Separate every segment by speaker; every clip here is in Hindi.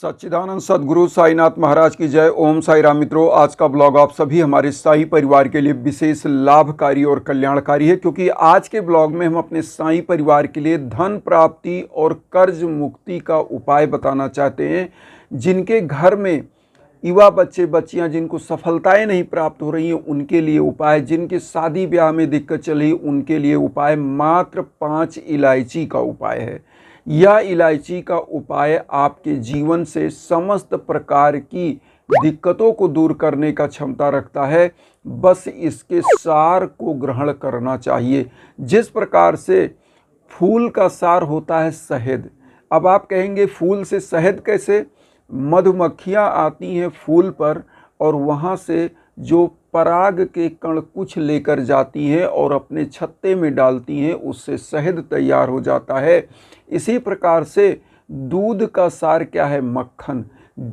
Speaker 1: सच्चिदानंद सद्गुरु साईनाथ महाराज की जय। ओम साई राम। मित्रों, आज का ब्लॉग आप सभी हमारे साई परिवार के लिए विशेष लाभकारी और कल्याणकारी है, क्योंकि आज के ब्लॉग में हम अपने साई परिवार के लिए धन प्राप्ति और कर्ज मुक्ति का उपाय बताना चाहते हैं। जिनके घर में युवा बच्चे बच्चियां जिनको सफलताएं नहीं प्राप्त हो रही हैं उनके लिए उपाय, जिनके शादी ब्याह में दिक्कत चल रही उनके लिए उपाय, मात्र 5 इलायची का उपाय है। यह इलायची का उपाय आपके जीवन से समस्त प्रकार की दिक्कतों को दूर करने का क्षमता रखता है। बस इसके सार को ग्रहण करना चाहिए। जिस प्रकार से फूल का सार होता है शहद। अब आप कहेंगे फूल से शहद कैसे? मधुमक्खियाँ आती हैं फूल पर और वहाँ से जो पराग के कण कुछ लेकर जाती हैं और अपने छत्ते में डालती हैं, उससे शहद तैयार हो जाता है। इसी प्रकार से दूध का सार क्या है? मक्खन।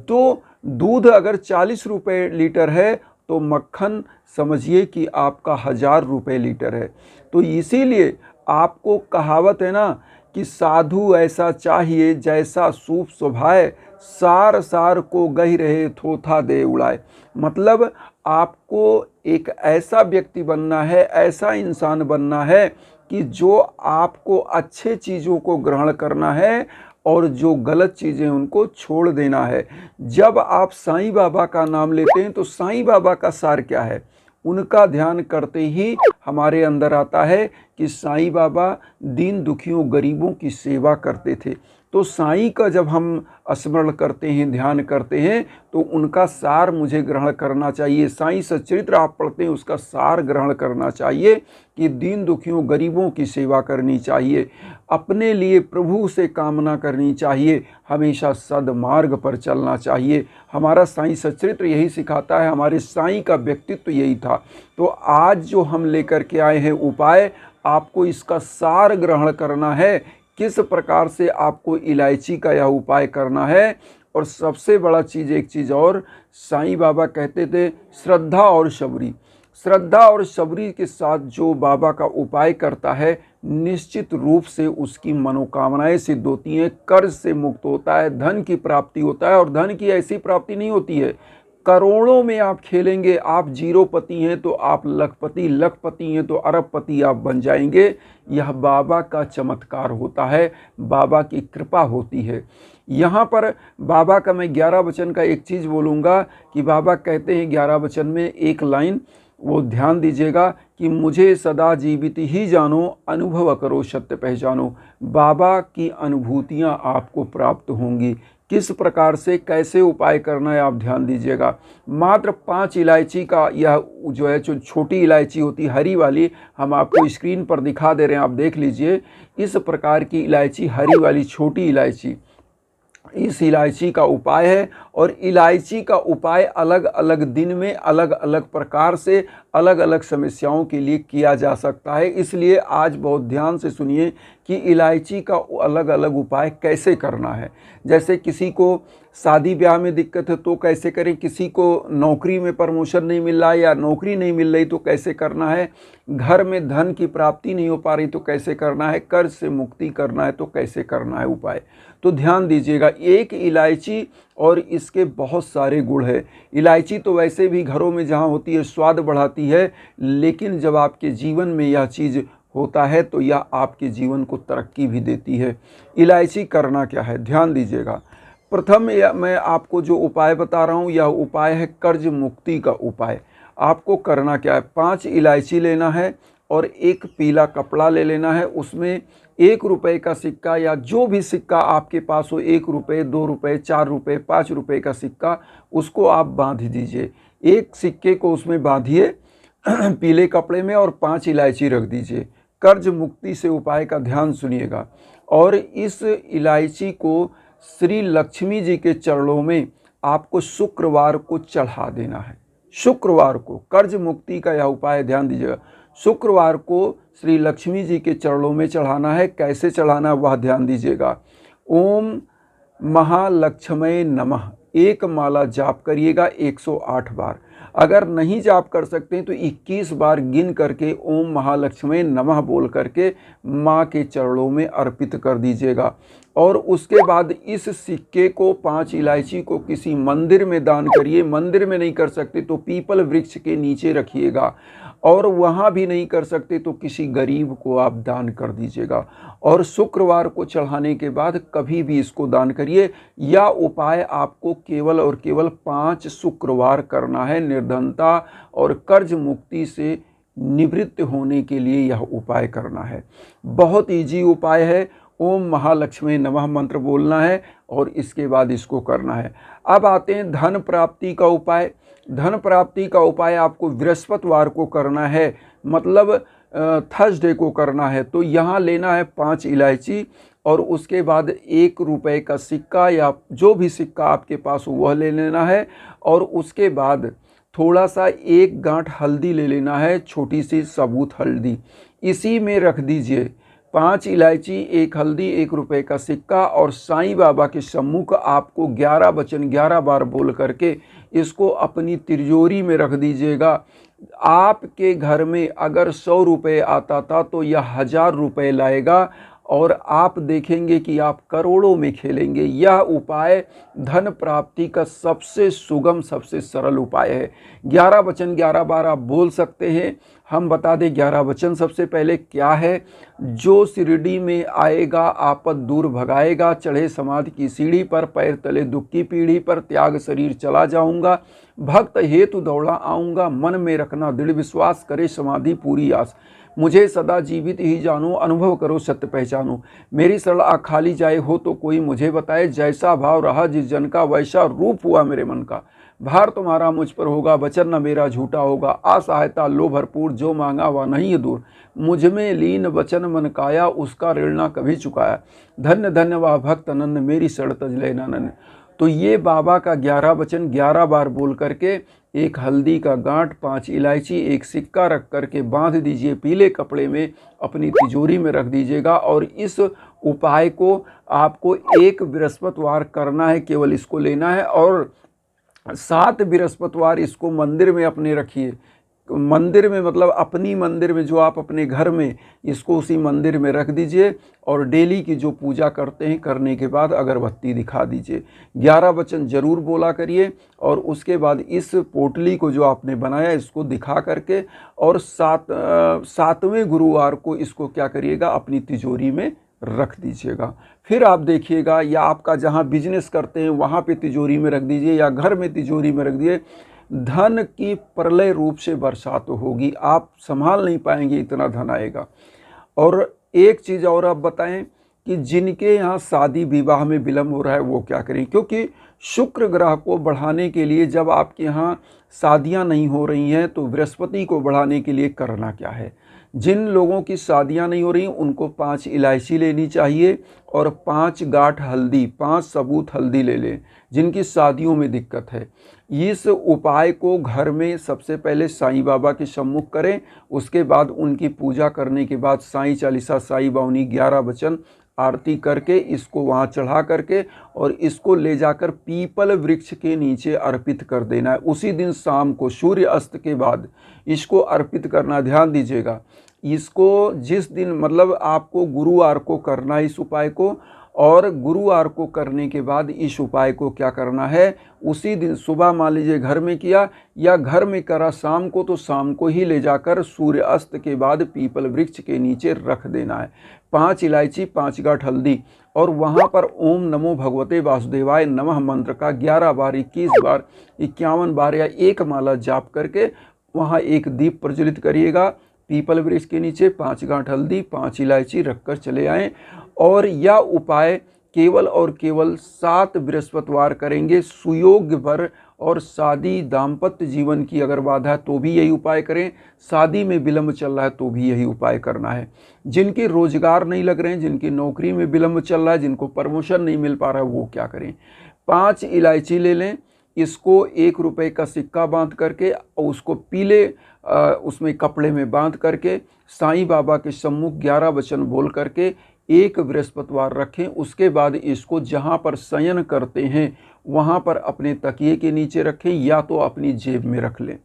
Speaker 1: तो दूध अगर 40 रुपये लीटर है तो मक्खन समझिए कि आपका 1000 रुपये लीटर है। तो इसीलिए आपको कहावत है ना कि साधु ऐसा चाहिए जैसा सूप स्वभाव, सार सार को गही रहे थोथा दे उड़ाए। मतलब आपको एक ऐसा व्यक्ति बनना है, ऐसा इंसान बनना है कि जो आपको अच्छे चीज़ों को ग्रहण करना है और जो गलत चीज़ें उनको छोड़ देना है। जब आप साईं बाबा का नाम लेते हैं तो साईं बाबा का सार क्या है? उनका ध्यान करते ही हमारे अंदर आता है कि साईं बाबा दीन दुखियों गरीबों की सेवा करते थे। तो साईं का जब हम स्मरण करते हैं, ध्यान करते हैं, तो उनका सार मुझे ग्रहण करना चाहिए। साईं सच्चरित्र आप पढ़ते हैं, उसका सार ग्रहण करना चाहिए कि दीन दुखियों गरीबों की सेवा करनी चाहिए, अपने लिए प्रभु से कामना करनी चाहिए, हमेशा सदमार्ग पर चलना चाहिए। हमारा साईं सच्चरित्र यही सिखाता है, हमारे साईं का व्यक्तित्व यही था। तो आज जो हम लेकर के आए हैं उपाय, आपको इसका सार ग्रहण करना है। किस प्रकार से आपको इलायची का यह उपाय करना है। और सबसे बड़ा चीज़, एक चीज़ और, साईं बाबा कहते थे श्रद्धा और शबरी। श्रद्धा और शबरी के साथ जो बाबा का उपाय करता है निश्चित रूप से उसकी मनोकामनाएं सिद्ध होती हैं, कर्ज से मुक्त होता है, धन की प्राप्ति होता है। और धन की ऐसी प्राप्ति नहीं होती है करोड़ों में आप खेलेंगे, आप जीरोपति हैं तो आप लखपति, लखपति हैं तो अरबपति आप बन जाएंगे। यह बाबा का चमत्कार होता है, बाबा की कृपा होती है। यहाँ पर बाबा का मैं 11 वचन का एक चीज़ बोलूँगा कि बाबा कहते हैं 11 वचन में एक लाइन, वो ध्यान दीजिएगा कि मुझे सदा जीवित ही जानो, अनुभव करो सत्य पहचानो। बाबा की अनुभूतियाँ आपको प्राप्त होंगी। किस प्रकार से, कैसे उपाय करना है आप ध्यान दीजिएगा। मात्र 5 इलायची का, यह जो है जो छोटी इलायची होती है हरी वाली, हम आपको स्क्रीन पर दिखा दे रहे हैं, आप देख लीजिए। इस प्रकार की इलायची, हरी वाली छोटी इलायची, इस इलायची का उपाय है। और इलायची का उपाय अलग अलग दिन में अलग अलग प्रकार से अलग अलग समस्याओं के लिए किया जा सकता है। इसलिए आज बहुत ध्यान से सुनिए कि इलायची का अलग अलग उपाय कैसे करना है। जैसे किसी को शादी ब्याह में दिक्कत है तो कैसे करें, किसी को नौकरी में प्रमोशन नहीं मिल रहा है या नौकरी नहीं मिल रही तो कैसे करना है, घर में धन की प्राप्ति नहीं हो पा रही तो कैसे करना है, कर्ज से मुक्ति करना है तो कैसे करना है उपाय। तो ध्यान दीजिएगा, एक इलायची और इसके बहुत सारे गुण हैं। इलायची तो वैसे भी घरों में जहाँ होती है स्वाद बढ़ाती है, लेकिन जब आपके जीवन में यह चीज़ होता है तो यह आपके जीवन को तरक्की भी देती है। इलायची करना क्या है, ध्यान दीजिएगा। प्रथम मैं आपको जो उपाय बता रहा हूँ यह उपाय है कर्ज मुक्ति का उपाय। आपको करना क्या है, 5 इलायची लेना है और एक पीला कपड़ा ले लेना है। उसमें 1 रुपये का सिक्का या जो भी सिक्का आपके पास हो, 1 रुपये, 2 रुपये, 4 रुपये, 5 रुपये का सिक्का, उसको आप बांध दीजिए। एक सिक्के को उसमें बांधिए पीले कपड़े में और 5 इलायची रख दीजिए। कर्ज मुक्ति से उपाय का ध्यान सुनिएगा। और इस इलायची को श्री लक्ष्मी जी के चरणों में आपको शुक्रवार को चढ़ा देना है। शुक्रवार को कर्ज मुक्ति का यह उपाय ध्यान दीजिएगा। शुक्रवार को श्री लक्ष्मी जी के चरणों में चढ़ाना है। कैसे चढ़ाना वह ध्यान दीजिएगा। ओम महालक्ष्मये नमः एक माला जाप करिएगा 108 बार। अगर नहीं जाप कर सकते हैं तो 21 बार गिन करके ओम महालक्ष्मी नमः बोल करके माँ के चरणों में अर्पित कर दीजिएगा। और उसके बाद इस सिक्के को 5 इलायची को किसी मंदिर में दान करिए। मंदिर में नहीं कर सकते तो पीपल वृक्ष के नीचे रखिएगा, और वहाँ भी नहीं कर सकते तो किसी गरीब को आप दान कर दीजिएगा। और शुक्रवार को चढ़ाने के बाद कभी भी इसको दान करिए। यह उपाय आपको केवल और केवल 5 शुक्रवार करना है। निर्धनता और कर्ज मुक्ति से निवृत्त होने के लिए यह उपाय करना है। बहुत ईजी उपाय है। ओम महालक्ष्मी नमः मंत्र बोलना है और इसके बाद इसको करना है। अब आते हैं धन प्राप्ति का उपाय। धन प्राप्ति का उपाय आपको बृहस्पतिवार को करना है, मतलब थर्सडे को करना है। तो यहाँ लेना है 5 इलायची और उसके बाद 1 रुपये का सिक्का या जो भी सिक्का आपके पास हो वह ले लेना है। और उसके बाद थोड़ा सा 1 गांठ हल्दी ले लेना है, छोटी सी साबुत हल्दी, इसी में रख दीजिए। 5 इलायची, 1 हल्दी, 1 रुपये का सिक्का और साईं बाबा के सम्मुख आपको 11 वचन 11 बार बोल करके इसको अपनी तिजोरी में रख दीजिएगा। आपके घर में अगर 100 रुपये आता था तो यह 1000 रुपये लाएगा और आप देखेंगे कि आप करोड़ों में खेलेंगे। यह उपाय धन प्राप्ति का सबसे सुगम, सबसे सरल उपाय है। 11 वचन 11 बार आप बोल सकते हैं। हम बता दें 11 वचन सबसे पहले क्या है। जो शिरडी में आएगा आपद दूर भगाएगा, चढ़े समाधि की सीढ़ी पर, पैर तले दुख की पीढ़ी पर, त्याग शरीर चला जाऊंगा, भक्त हेतु दौड़ा आऊँगा, मन में रखना दृढ़ विश्वास, करे समाधि पूरी आस, मुझे सदा जीवित ही जानो, अनुभव करो सत्य पहचानो, मेरी शरण आ खाली जाए हो तो कोई मुझे बताए, जैसा भाव रहा जिस जन का वैसा रूप हुआ मेरे मन का, भार तुम्हारा मुझ पर होगा, वचन न मेरा झूठा होगा, असहायता लो भरपूर, जो मांगा वह नहीं दूर, मुझ में लीन वचन मन काया, उसका ऋण ना कभी चुकाया, धन्य धन्य वह भक्त अनन्य, मेरी शरण तज ले ननन। तो ये बाबा का 11 वचन 11 बार बोल करके 1 हल्दी का गांठ, 5 इलायची, 1 सिक्का रख करके बांध दीजिए, पीले कपड़े में अपनी तिजोरी में रख दीजिएगा। और इस उपाय को आपको 1 बृहस्पतिवार करना है, केवल इसको लेना है। और 7 बृहस्पतिवार इसको मंदिर में अपने रखिए। मंदिर में मतलब अपनी मंदिर में, जो आप अपने घर में, इसको उसी मंदिर में रख दीजिए और डेली की जो पूजा करते हैं करने के बाद अगरबत्ती दिखा दीजिए। 11 वचन जरूर बोला करिए और उसके बाद इस पोटली को जो आपने बनाया इसको दिखा करके और 7वें गुरुवार को इसको क्या करिएगा, अपनी तिजोरी में रख दीजिएगा। फिर आप देखिएगा, या आपका जहाँ बिजनेस करते हैं वहाँ पे तिजोरी में रख दीजिए या घर में तिजोरी में रख दीजिए। धन की प्रलय रूप से बरसात होगी, आप संभाल नहीं पाएंगे, इतना धन आएगा। और एक चीज़ और आप बताएं कि जिनके यहाँ शादी विवाह में विलम्ब हो रहा है वो क्या करें, क्योंकि शुक्र ग्रह को बढ़ाने के लिए, जब आपके यहाँ शादियाँ नहीं हो रही हैं तो बृहस्पति को बढ़ाने के लिए करना क्या है। जिन लोगों की शादियां नहीं हो रही उनको 5 इलायची लेनी चाहिए और 5 गांठ हल्दी, 5 सबूत हल्दी ले लें जिनकी शादियों में दिक्कत है। इस उपाय को घर में सबसे पहले साईं बाबा के सम्मुख करें, उसके बाद उनकी पूजा करने के बाद साईं चालीसा, साईं बावनी, 11 वचन आरती करके इसको वहाँ चढ़ा करके और इसको ले जाकर पीपल वृक्ष के नीचे अर्पित कर देना है। उसी दिन शाम को सूर्य अस्त के बाद इसको अर्पित करना, ध्यान दीजिएगा। इसको जिस दिन मतलब आपको गुरुवार को करना है इस उपाय को, और गुरुवार को करने के बाद इस उपाय को क्या करना है, उसी दिन सुबह मान लीजिए घर में किया या घर में करा शाम को, तो शाम को ही ले जाकर सूर्य अस्त के बाद पीपल वृक्ष के नीचे रख देना है। 5 इलायची, 5 गांठ हल्दी और वहाँ पर ओम नमो भगवते वासुदेवाय नमः मंत्र का 11 बार, 21 बार, 51 बार या 1 माला जाप करके वहाँ एक दीप प्रज्वलित करिएगा। पीपल वृक्ष के नीचे 5 गांठ हल्दी, 5 इलायची रखकर चले आएँ। और यह उपाय केवल और केवल 7 बृहस्पतिवार करेंगे। सुयोग्य वर और शादी दाम्पत्य जीवन की अगर बाधा है तो भी यही उपाय करें, शादी में विलम्ब चल रहा है तो भी यही उपाय करना है। जिनके रोजगार नहीं लग रहे हैं, जिनकी नौकरी में विलम्ब चल रहा है, जिनको प्रमोशन नहीं मिल पा रहा है, वो क्या करें। 5 इलायची ले लें, इसको 1 रुपये का सिक्का बांध करके और उसको पीले उसमें कपड़े में बांध करके साईं बाबा के सम्मुख 11 वचन बोल करके एक बृहस्पतिवार रखें। उसके बाद इसको जहाँ पर शयन करते हैं वहाँ पर अपने तकिए के नीचे रखें या तो अपनी जेब में रख लें।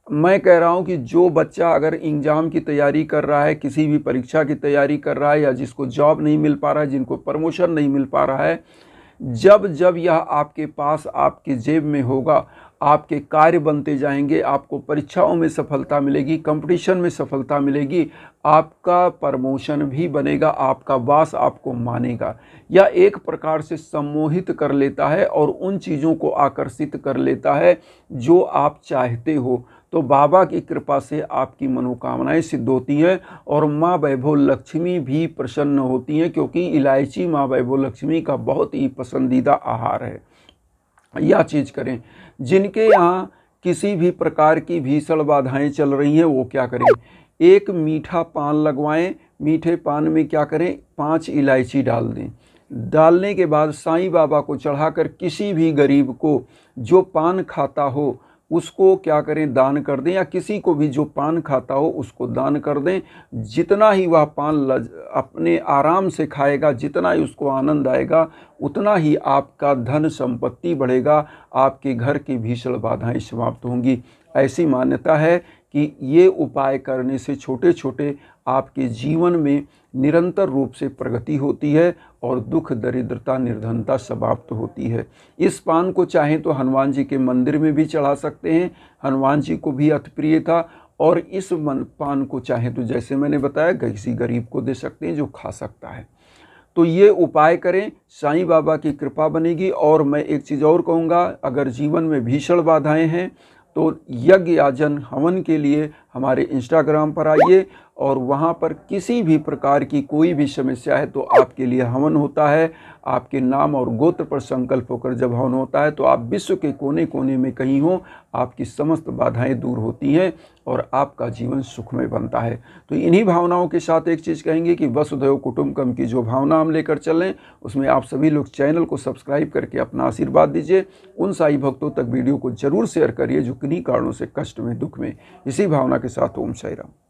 Speaker 1: मैं कह रहा हूँ कि जो बच्चा अगर एग्ज़ाम की तैयारी कर रहा है, किसी भी परीक्षा की तैयारी कर रहा है, या जिसको जॉब नहीं मिल पा रहा है, जिनको प्रमोशन नहीं मिल पा रहा है, जब जब यह आपके पास आपकी जेब में होगा, आपके कार्य बनते जाएंगे, आपको परीक्षाओं में सफलता मिलेगी, कंपटीशन में सफलता मिलेगी, आपका प्रमोशन भी बनेगा, आपका बॉस आपको मानेगा। यह एक प्रकार से सम्मोहित कर लेता है और उन चीज़ों को आकर्षित कर लेता है जो आप चाहते हो। तो बाबा की कृपा से आपकी मनोकामनाएं सिद्ध होती हैं और माँ वैभव लक्ष्मी भी प्रसन्न होती हैं, क्योंकि इलायची माँ वैभव लक्ष्मी का बहुत ही पसंदीदा आहार है। यह चीज़ करें। जिनके यहाँ किसी भी प्रकार की भीषण बाधाएं चल रही हैं वो क्या करें, एक मीठा पान लगवाएं। मीठे पान में क्या करें, 5 इलायची डाल दें। डालने के बाद साईं बाबा को चढ़ाकर किसी भी गरीब को जो पान खाता हो उसको क्या करें, दान कर दें, या किसी को भी जो पान खाता हो उसको दान कर दें। जितना ही वह पान अपने आराम से खाएगा, जितना ही उसको आनंद आएगा, उतना ही आपका धन संपत्ति बढ़ेगा, आपके घर की भीषण बाधाएं समाप्त होंगी। ऐसी मान्यता है कि ये उपाय करने से छोटे छोटे आपके जीवन में निरंतर रूप से प्रगति होती है और दुख दरिद्रता निर्धनता समाप्त होती है। इस पान को चाहें तो हनुमान जी के मंदिर में भी चढ़ा सकते हैं, हनुमान जी को भी अति प्रिय था। और इस पान को चाहें तो जैसे मैंने बताया किसी गरीब को दे सकते हैं जो खा सकता है। तो ये उपाय करें, साईं बाबा की कृपा बनेगी। और मैं एक चीज़ और कहूँगा, अगर जीवन में भीषण बाधाएं हैं तो यज्ञ याजन हवन के लिए हमारे इंस्टाग्राम पर आइए और वहाँ पर किसी भी प्रकार की कोई भी समस्या है तो आपके लिए हवन होता है। आपके नाम और गोत्र पर संकल्प होकर जब हवन होता है तो आप विश्व के कोने कोने में कहीं हो, आपकी समस्त बाधाएं दूर होती हैं और आपका जीवन सुखमय बनता है। तो इन्हीं भावनाओं के साथ एक चीज़ कहेंगे कि वसुधैव कुटुंबकम की जो भावना हम लेकर चलें उसमें आप सभी लोग चैनल को सब्सक्राइब करके अपना आशीर्वाद दीजिए। उन साई भक्तों तक वीडियो को जरूर शेयर करिए जो किन्हीं कारणों से कष्ट में, दुख में। इसी भावना के साथ ओम साई राम।